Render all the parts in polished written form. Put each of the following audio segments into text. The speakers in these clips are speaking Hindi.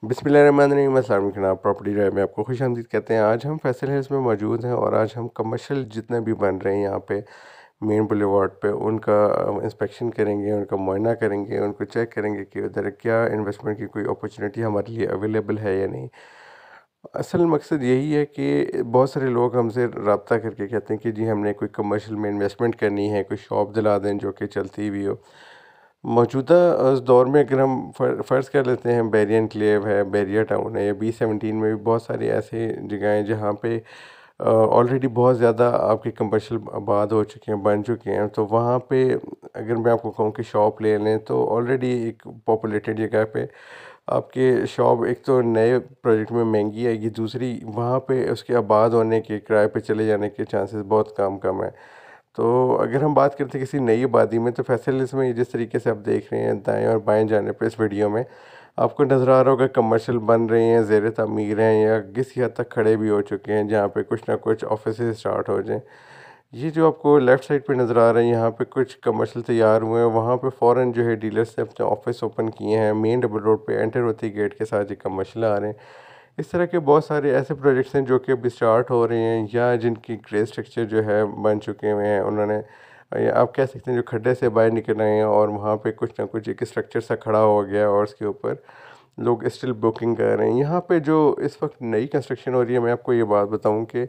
बिस्मिल्लाहिर्रहमानिर्रहीम, अस्सलाम वालेकुम जनाब। प्रॉपर्टी ड्राइव में आपको खुश कहते हैं। आज हम फैसल हिल्स में मौजूद हैं और आज हम कमर्शियल जितने भी बन रहे हैं यहाँ पे मेन बुलेवार्ड पे उनका इंस्पेक्शन करेंगे, उनका मुआयना करेंगे, उनको चेक करेंगे कि उधर क्या इन्वेस्टमेंट की कोई अपॉर्चुनिटी हमारे लिए अवेलेबल है या नहीं। असल मकसद यही है कि बहुत सारे लोग हमसे रब्ता करके कहते हैं कि जी हमने कोई कमर्शियल में इन्वेस्टमेंट करनी है, कोई शॉप दिला दें जो कि चलती भी हो। मौजूदा दौर में अगर हम फ़र्ज़ कर लेते हैं बैरिया एन्क्लेव है, बैरिया टाउन है या B17 में भी बहुत सारी ऐसी जगह हैं जहाँ पे ऑलरेडी बहुत ज़्यादा आपके कमर्शियल आबाद हो चुके हैं, बन चुके हैं। तो वहाँ पे अगर मैं आपको कहूँ कि शॉप ले लें तो ऑलरेडी एक पॉपुलेटेड जगह पे आपके शॉप एक तो नए प्रोजेक्ट में महंगी आएगी, दूसरी वहाँ पे उसके आबाद होने के, किराए पे चले जाने के चांसेस बहुत कम हैं। तो अगर हम बात करते हैं किसी नई आबादी में तो फैसल इसमें जिस तरीके से आप देख रहे हैं दाएं और बाएं जाने पे इस वीडियो में आपको नज़र आ रहा होगा कमर्शियल बन रहे हैं, ज़ेर तामीर हैं या किसी हद तक खड़े भी हो चुके हैं जहाँ पे कुछ ना कुछ ऑफिस स्टार्ट हो जाएं। ये जो आपको लेफ़्ट साइड पे नज़र आ रहा है यहाँ पे कुछ कमर्शियल तैयार हुए हैं, वहाँ पे फ़ौरन जो है डीलर्स ने अपने ऑफिस ओपन किए हैं। मेन डबल रोड पे एंटर होते ही गेट के साथ ये कमर्शियल आ रहे हैं। इस तरह के बहुत सारे ऐसे प्रोजेक्ट्स हैं जो कि अभी स्टार्ट हो रहे हैं या जिनकी ग्रे स्ट्रक्चर जो है बन चुके हुए हैं। उन्होंने या आप कह सकते हैं जो खड्डे से बाहर निकल आए हैं और वहाँ पे कुछ ना कुछ एक स्ट्रक्चर सा खड़ा हो गया और उसके ऊपर लोग स्टिल बुकिंग कर रहे हैं। यहाँ पे जो इस वक्त नई कंस्ट्रक्शन हो रही है, मैं आपको ये बात बताऊँ कि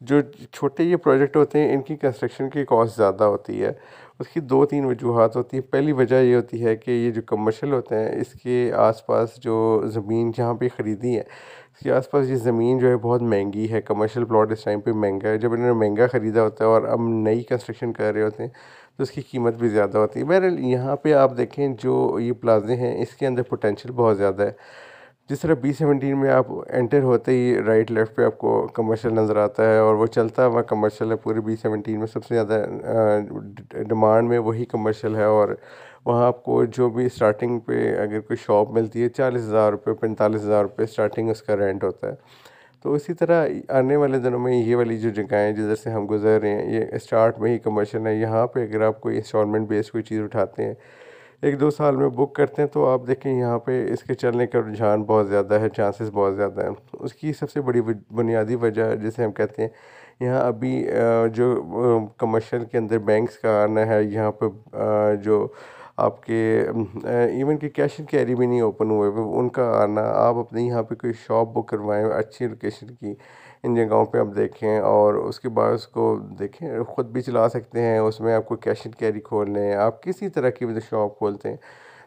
जो छोटे ये प्रोजेक्ट होते हैं इनकी कंस्ट्रक्शन की कॉस्ट ज़्यादा होती है। उसकी 2-3 वजूहात होती हैं। पहली वजह ये होती है कि ये जो कमर्शियल होते हैं इसके आसपास जो ज़मीन जहाँ पे ख़रीदी है इसके आसपास ये ज़मीन जो है बहुत महंगी है। कमर्शियल प्लॉट इस टाइम पे महंगा है। जब इन्होंने महंगा ख़रीदा होता है और अब नई कंस्ट्रक्शन कर रहे होते हैं तो उसकी कीमत भी ज़्यादा होती है। बहरहाल यहाँ पे आप देखें जो ये प्लाजे हैं इसके अंदर पोटेंशियल बहुत ज़्यादा है। जिस तरह B17 में आप एंटर होते ही राइट लेफ़्ट पे आपको कमर्शियल नज़र आता है और वो चलता हुआ कमर्शियल है। पूरे B17 में सबसे ज़्यादा डिमांड में वही कमर्शियल है और वहाँ आपको जो भी स्टार्टिंग पे अगर कोई शॉप मिलती है 40,000 रुपये 45,000 रुपये स्टार्टिंग उसका रेंट होता है। तो इसी तरह आने वाले दिनों में ये वाली जो जगह है जिधर से हम गुजर रहे हैं ये स्टार्ट में ही कमर्शियल है। यहाँ पे अगर आप कोई इंस्टॉलमेंट बेस्ड कोई चीज़ उठाते हैं 1-2 साल में बुक करते हैं तो आप देखें यहाँ पे इसके चलने का रुझान बहुत ज़्यादा है, चांसेस बहुत ज़्यादा हैं। उसकी सबसे बड़ी बुनियादी वजह जिसे हम कहते हैं यहाँ अभी जो कमर्शियल के अंदर बैंक्स का आना है यहाँ पे जो आपके इवन कि कैश एंड कैरी भी नहीं ओपन हुए हुए उनका आना। आप अपने यहाँ पे कोई शॉप बुक करवाएं अच्छी लोकेशन की इन जगहों पे आप देखें और उसके बाद उसको देखें ख़ुद भी चला सकते हैं। उसमें आपको कैश एंड कैरी खोलने हैं, आप किसी तरह की भी शॉप खोलते हैं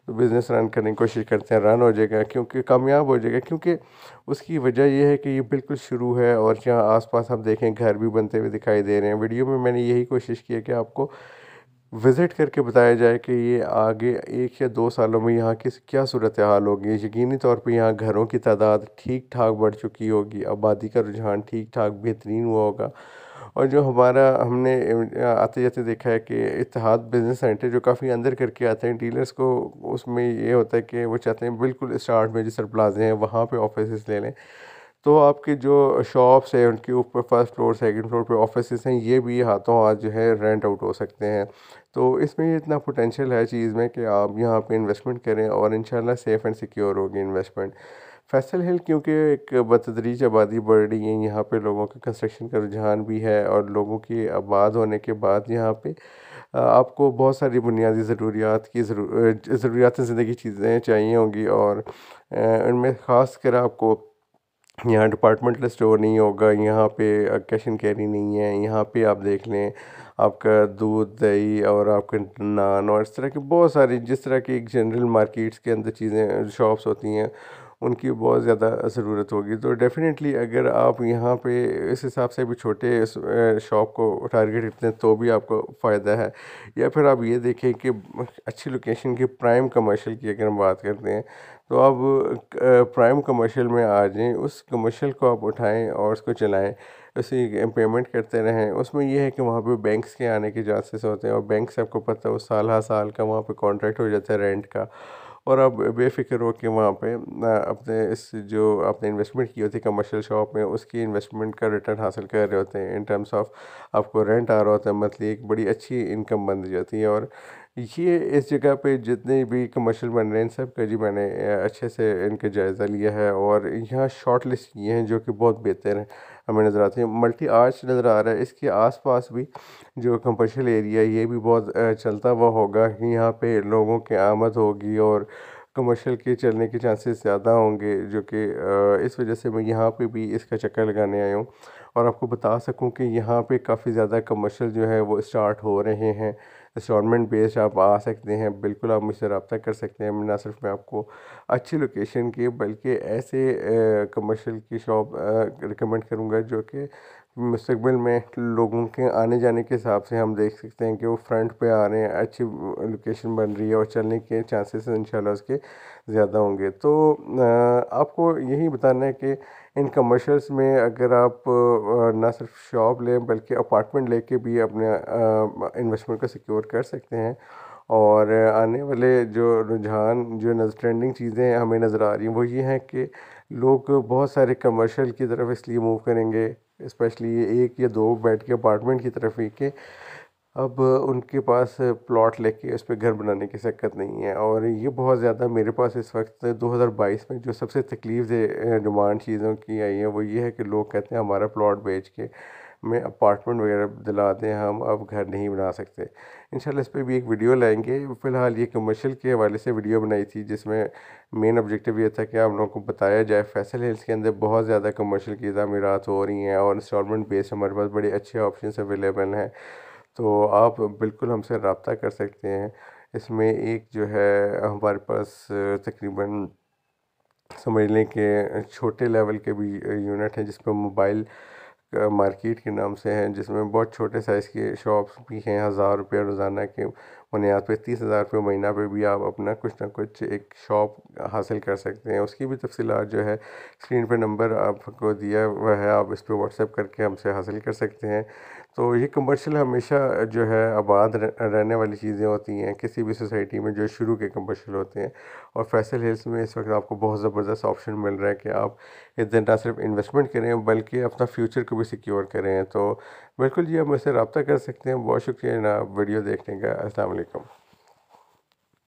तो बिज़नेस रन करने की कोशिश करते हैं, रन हो जाएगा क्योंकि कामयाब हो जाएगा। क्योंकि उसकी वजह यह है कि ये बिल्कुल शुरू है और जहाँ आसपास आप देखें घर भी बनते हुए दिखाई दे रहे हैं। वीडियो में मैंने यही कोशिश की है कि आपको विज़िट करके बताया जाए कि ये आगे 1 या 2 सालों में यहाँ की क्या सूरत हाल होगी। यकीनी तौर पे यहाँ घरों की तादाद ठीक ठाक बढ़ चुकी होगी, आबादी का रुझान ठीक ठाक बेहतरीन हुआ होगा। और जो हमारा हमने आते जाते देखा है कि इत्तेहाद बिज़नेस सेंटर जो काफ़ी अंदर करके आते हैं डीलर्स को, उसमें ये होता है कि वो चाहते हैं बिल्कुल स्टार्ट में जिस प्लाजे हैं वहाँ पे ऑफिस ले लें। तो आपके जो शॉप्स हैं उनके ऊपर फर्स्ट फ्लोर सेकंड फ्लोर पे ऑफिसेस हैं, ये भी हाथों हाथ जो है रेंट आउट हो सकते हैं। तो इसमें ये इतना पोटेंशियल है चीज़ में कि आप यहाँ पे इन्वेस्टमेंट करें और इंशाल्लाह सेफ़ एंड सिक्योर होगी इन्वेस्टमेंट। फैसल हिल क्योंकि एक बतदरीज आबादी बढ़ रही है, यहाँ पे लोगों के कंस्ट्रक्शन का रुझान भी है और लोगों की आबाद होने के बाद यहाँ पे आपको बहुत सारी बुनियादी ज़रूरियात ज़िंदगी चीज़ें चाहिए होंगी और उनमें ख़ास कर आपको यहाँ डिपार्टमेंटल स्टोर नहीं होगा, यहाँ पे कैश एंड कैरी नहीं है। यहाँ पे आप देख लें आपका दूध दही और आपका नान और इस तरह की बहुत सारी जिस तरह की एक जनरल मार्केट्स के अंदर चीज़ें शॉप्स होती हैं उनकी बहुत ज़्यादा ज़रूरत होगी। तो डेफ़िनेटली अगर आप यहाँ पे इस हिसाब से भी छोटे शॉप को टारगेट करते हैं तो भी आपको फ़ायदा है। या फिर आप ये देखें कि अच्छी लोकेशन की प्राइम कमर्शियल की अगर हम बात करते हैं तो आप प्राइम कमर्शियल में आ जाएँ, उस कमर्शियल को आप उठाएँ और उसको चलाएँ, उसी पेमेंट करते रहें। उसमें ये है कि वहाँ पे बैंक्स के आने के चांसेस होते हैं और बैंक से आपको पता है वो साल हर साल का वहाँ पे कॉन्ट्रैक्ट हो जाता है रेंट का और आप बेफ़िक्र हो के वहाँ पे अपने इस जो आपने इन्वेस्टमेंट की होती है कमर्शियल शॉप में उसकी इन्वेस्टमेंट का रिटर्न हासिल कर रहे होते हैं। इन टर्म्स ऑफ आपको रेंट आ रहा होता है मंथली, एक बड़ी अच्छी इनकम बन जाती है। और ये इस जगह पे जितने भी कमर्शियल बन रहे हैं सब का जी मैंने अच्छे से इनका जायज़ा लिया है और यहाँ शॉर्ट लिस्ट किए हैं जो कि बहुत बेहतर हैं हमें नज़र आते हैं। मल्टी आर्च नज़र आ रहा है, इसके आसपास भी जो कमर्शियल एरिया है ये भी बहुत चलता हुआ होगा कि यहाँ पे लोगों की आमद होगी और कमर्शियल के चलने के चांसेस ज़्यादा होंगे, जो कि इस वजह से मैं यहाँ पे भी इसका चक्कर लगाने आया हूँ और आपको बता सकूँ कि यहाँ पे काफ़ी ज़्यादा कमर्शियल जो है वो स्टार्ट हो रहे हैं। इंस्टॉलमेंट बेस्ड आप आ सकते हैं, बिल्कुल आप मुझसे रब्ता कर सकते हैं। ना सिर्फ मैं आपको अच्छी लोकेशन की बल्कि ऐसे कमर्शियल की शॉप रिकमेंड करूँगा जो कि मुस्तकबिल में लोगों के आने जाने के हिसाब से हम देख सकते हैं कि वो फ्रंट पे आ रहे हैं, अच्छी लोकेशन बन रही है और चलने के चांसेस इंशाल्लाह उसके ज़्यादा होंगे। तो आपको यही बताना है कि इन कमर्शियल्स में अगर आप ना सिर्फ शॉप लें बल्कि अपार्टमेंट लेके भी अपने इन्वेस्टमेंट को सिक्योर कर सकते हैं। और आने वाले जो रुझान जो ट्रेंडिंग चीज़ें हमें नज़र आ रही हैं वो ये हैं कि लोग बहुत सारे कमर्शियल की तरफ इसलिए मूव करेंगे, स्पेशली एक या दो बेड के अपार्टमेंट की तरफ ही, कि अब उनके पास प्लॉट लेके उस पे घर बनाने की शक्कत नहीं है। और ये बहुत ज़्यादा मेरे पास इस वक्त 2022 में जो सबसे तकलीफ दे डिमांड चीज़ों की आई है वो ये है कि लोग कहते हैं हमारा प्लॉट बेच के हमें अपार्टमेंट वगैरह दिला दें, हम अब घर नहीं बना सकते। इंशाल्लाह इस पे भी एक वीडियो लाएंगे। फ़िलहाल ये कमर्शियल के हवाले से वीडियो बनाई थी जिसमें मेन ऑब्जेक्टिव ये था कि आप लोगों को बताया जाए फैसल हिल्स के अंदर बहुत ज़्यादा कमर्शियल की तामीरात हो रही हैं और इंस्टॉलमेंट बेस्ड हमारे पास बड़े अच्छे ऑप्शन अवेलेबल हैं। तो आप बिल्कुल हमसे रब्ता कर सकते हैं। इसमें एक जो है हमारे पास तकरीबन समझ लें कि छोटे लेवल के भी यूनिट हैं जिस पे मोबाइल मार्केट के नाम से हैं, जिसमें बहुत छोटे साइज़ के शॉप्स भी हैं। 1000 रुपये रोज़ाना के बुनियाद पे 30,000 रुपये महीना पे भी आप अपना कुछ ना कुछ एक शॉप हासिल कर सकते हैं। उसकी भी तफसीलात जो है स्क्रीन पे नंबर आपको दिया हुआ है, आप इस पे व्हाट्सएप करके हमसे हासिल कर सकते हैं। तो ये कमर्शियल हमेशा जो है आबाद रहने वाली चीज़ें होती हैं किसी भी सोसाइटी में जो शुरू के कमर्शियल होते हैं। और फैसल हिल्स में इस वक्त आपको बहुत ज़बरदस्त ऑप्शन मिल रहा है कि आप इधर ना सिर्फ इन्वेस्टमेंट करें बल्कि अपना फ्यूचर को भी सिक्योर करें। तो बिल्कुल जी आप मुझसे रब्ता कर सकते हैं। बहुत शुक्रिया ना वीडियो देखने का। अस्सलाम वालेकुम।